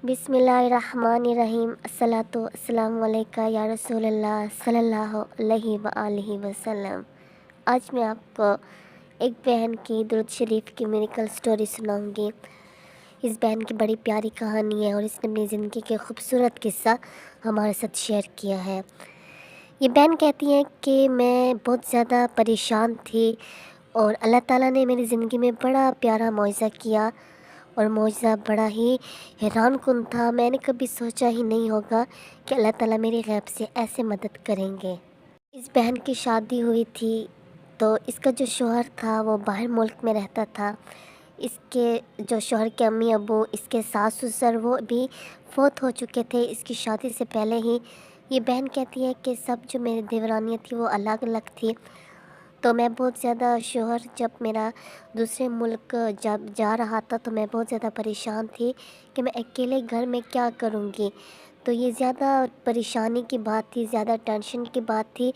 बिस्मिल्लाहिर्रहमानिर्रहीम। अस्सलातु अस्सलामु अलैका या रसूल अल्लाह सल्लल्लाहु अलैहि वआलिहि वसल्लम। आज मैं आपको एक बहन की दुरूद शरीफ की मिरेकल स्टोरी सुनाऊंगी। इस बहन की बड़ी प्यारी कहानी है और इसने अपनी ज़िंदगी के खूबसूरत किस्सा हमारे साथ शेयर किया है। ये बहन कहती है कि मैं बहुत ज़्यादा परेशान थी और अल्लाह ताला ने मेरी ज़िंदगी में बड़ा प्यारा मुआज़ा किया और मुआज़ा बड़ा ही हैरानकुन था। मैंने कभी सोचा ही नहीं होगा कि अल्लाह ताला मेरी गैब से ऐसे मदद करेंगे। इस बहन की शादी हुई थी तो इसका जो शौहर था वो बाहर मुल्क में रहता था। इसके जो शौहर के अम्मी अब्बू, इसके सास ससुर वो भी फ़ौत हो चुके थे इसकी शादी से पहले ही। ये बहन कहती है कि सब जो मेरी देवरानियाँ थी वो अलग अलग थी। तो मैं बहुत ज़्यादा शौहर जब मेरा दूसरे मुल्क जब जा रहा था तो मैं बहुत ज़्यादा परेशान थी कि मैं अकेले घर में क्या करूँगी। तो ये ज़्यादा परेशानी की बात थी, ज़्यादा टेंशन की बात थी।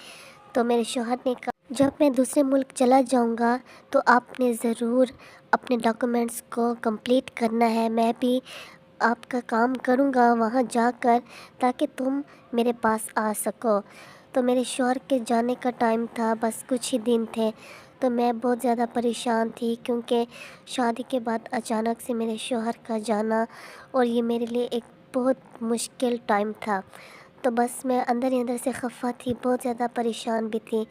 तो मेरे शौहर ने कहा जब मैं दूसरे मुल्क चला जाऊँगा तो आपने ज़रूर अपने डॉक्यूमेंट्स को कंप्लीट करना है। मैं भी आपका काम करूँगा वहाँ जाकर ताकि तुम मेरे पास आ सको। तो मेरे शौहर के जाने का टाइम था, बस कुछ ही दिन थे। तो मैं बहुत ज़्यादा परेशान थी क्योंकि शादी के बाद अचानक से मेरे शौहर का जाना और ये मेरे लिए एक बहुत मुश्किल टाइम था। तो बस मैं अंदर ही अंदर से खफ़ा थी, बहुत ज़्यादा परेशान भी थी।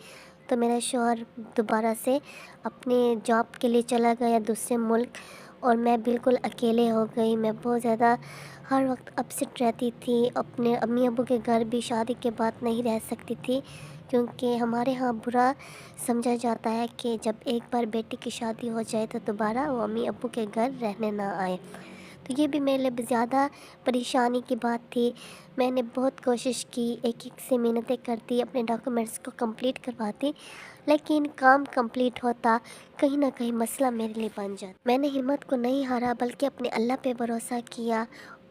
तो मेरा शौहर दोबारा से अपने जॉब के लिए चला गया दूसरे मुल्क और मैं बिल्कुल अकेले हो गई। मैं बहुत ज़्यादा हर वक्त अपसेट रहती थी। अपने अम्मी अब्बू के घर भी शादी के बाद नहीं रह सकती थी क्योंकि हमारे यहाँ बुरा समझा जाता है कि जब एक बार बेटी की शादी हो जाए तो दोबारा वो अम्मी अब्बू के घर रहने ना आए। तो ये भी मेरे लिए ज़्यादा परेशानी की बात थी। मैंने बहुत कोशिश की, एक से मिन्नतें करती, अपने डॉक्यूमेंट्स को कंप्लीट करवाती, लेकिन काम कंप्लीट होता कहीं ना कहीं मसला मेरे लिए बन जाता। मैंने हिम्मत को नहीं हारा बल्कि अपने अल्लाह पे भरोसा किया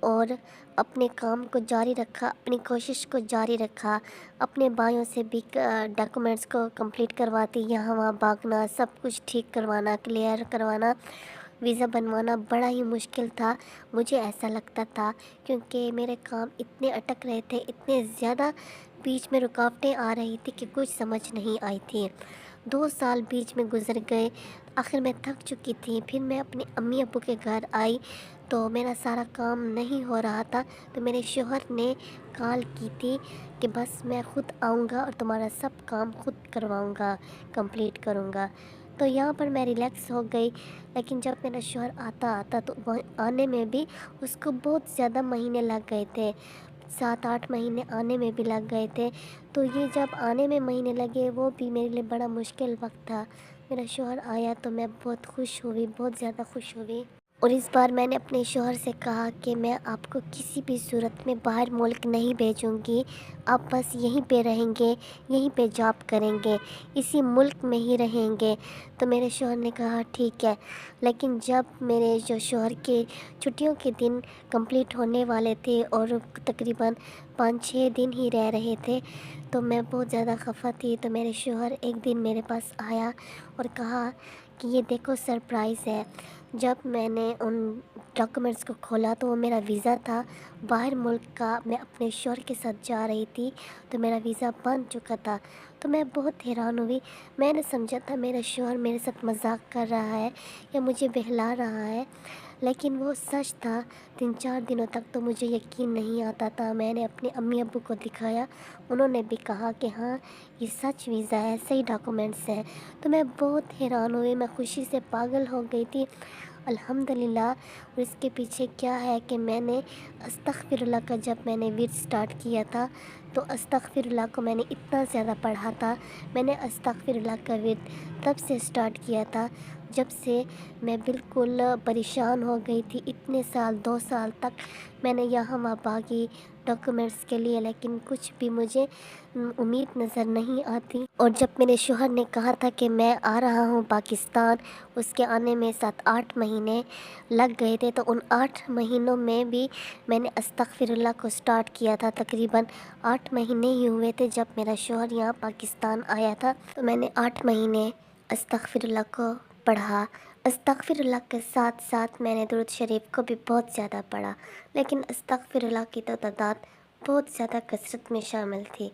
और अपने काम को जारी रखा, अपनी कोशिश को जारी रखा। अपने भाइयों से भी डॉक्यूमेंट्स को कंप्लीट करवाती, यहाँ वहाँ भागना, सब कुछ ठीक करवाना, क्लियर करवाना, वीज़ा बनवाना बड़ा ही मुश्किल था। मुझे ऐसा लगता था क्योंकि मेरे काम इतने अटक रहे थे, इतने ज़्यादा बीच में रुकावटें आ रही थी कि कुछ समझ नहीं आई थी। 2 साल बीच में गुज़र गए। आखिर मैं थक चुकी थी। फिर मैं अपने अम्मी अब्बू के घर आई तो मेरा सारा काम नहीं हो रहा था। तो मेरे शौहर ने कॉल की थी कि बस मैं ख़ुद आऊँगा और तुम्हारा सब काम खुद करवाऊँगा, कंप्लीट करूँगा। तो यहाँ पर मैं रिलैक्स हो गई। लेकिन जब मेरा शौहर आता तो वह आने में भी उसको बहुत ज़्यादा महीने लग गए थे, 7-8 महीने आने में भी लग गए थे। तो ये जब आने में महीने लगे वो भी मेरे लिए बड़ा मुश्किल वक्त था। मेरा शौहर आया तो मैं बहुत खुश हुई, बहुत ज़्यादा खुश हुई। और इस बार मैंने अपने शौहर से कहा कि मैं आपको किसी भी सूरत में बाहर मुल्क नहीं भेजूँगी, आप बस यहीं पे रहेंगे, यहीं पे जॉब करेंगे, इसी मुल्क में ही रहेंगे। तो मेरे शौहर ने कहा ठीक है। लेकिन जब मेरे जो शौहर के छुट्टियों के दिन कंप्लीट होने वाले थे और तकरीबन 5-6 दिन ही रह रहे थे तो मैं बहुत ज़्यादा खफ़ा थी। तो मेरे शौहर एक दिन मेरे पास आया और कहा कि ये देखो सरप्राइज़ है। जब मैंने उन डॉक्यूमेंट्स को खोला तो वो मेरा वीज़ा था बाहर मुल्क का। मैं अपने शौहर के साथ जा रही थी तो मेरा वीज़ा बन चुका था। तो मैं बहुत हैरान हुई। मैंने समझा था मेरा शौहर मेरे साथ मजाक कर रहा है या मुझे बहला रहा है, लेकिन वो सच था। 3-4 दिनों तक तो मुझे यकीन नहीं आता था। मैंने अपने अम्मी अब्बू को दिखाया, उन्होंने भी कहा कि हाँ ये सच वीज़ा है, सही डॉक्यूमेंट्स हैं। तो मैं बहुत हैरान हुई, मैं खुशी से पागल हो गई थी अल्हम्दुलिल्लाह। और इसके पीछे क्या है कि मैंने अस्तग़फिरुल्लाह का जब मैंने विर्द स्टार्ट किया था तो अस्तग़फिरुल्लाह को मैंने इतना ज़्यादा पढ़ा था। मैंने अस्तग़फिरुल्लाह का विर्द तब से स्टार्ट किया था जब से मैं बिल्कुल परेशान हो गई थी। इतने साल, 2 साल तक मैंने यहाँ वहाँ भागी डॉक्यूमेंट्स के लिए, लेकिन कुछ भी मुझे उम्मीद नज़र नहीं आती। और जब मेरे शौहर ने कहा था कि मैं आ रहा हूँ पाकिस्तान, उसके आने में 7-8 महीने लग गए थे। तो उन 8 महीनों में भी मैंने अस्तग़फिरुल्लाह को स्टार्ट किया था। तकरीबन 8 महीने ही हुए थे जब मेरा शौहर यहाँ पाकिस्तान आया था। तो मैंने 8 महीने अस्तग़फिरुल्लाह को पढ़ा, استغفر اللہ کے ساتھ ساتھ میں نے درود شریف کو بھی بہت زیادہ پڑھا، لیکن استغفر اللہ کی تو تعداد بہت زیادہ کثرت میں شامل تھی۔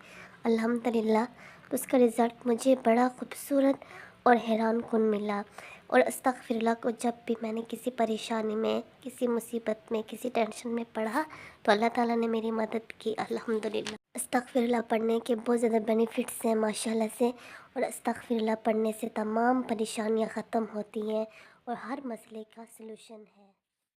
الحمدللہ اس کا رزلٹ مجھے بڑا خوبصورت اور حیران کن ملا، اور استغفر اللہ کو جب بھی میں نے کسی پریشانی میں، کسی مصیبت میں، کسی ٹینشن میں پڑھا تو اللہ تعالیٰ نے میری مدد کی الحمدللہ۔ استغفر اللہ پڑھنے کے بہت زیادہ بینیفٹس ہیں ماشاءاللہ سے، اور استغفر اللہ پڑھنے سے تمام پریشانیاں ختم ہوتی ہیں اور ہر مسئلے کا سلوشن ہے۔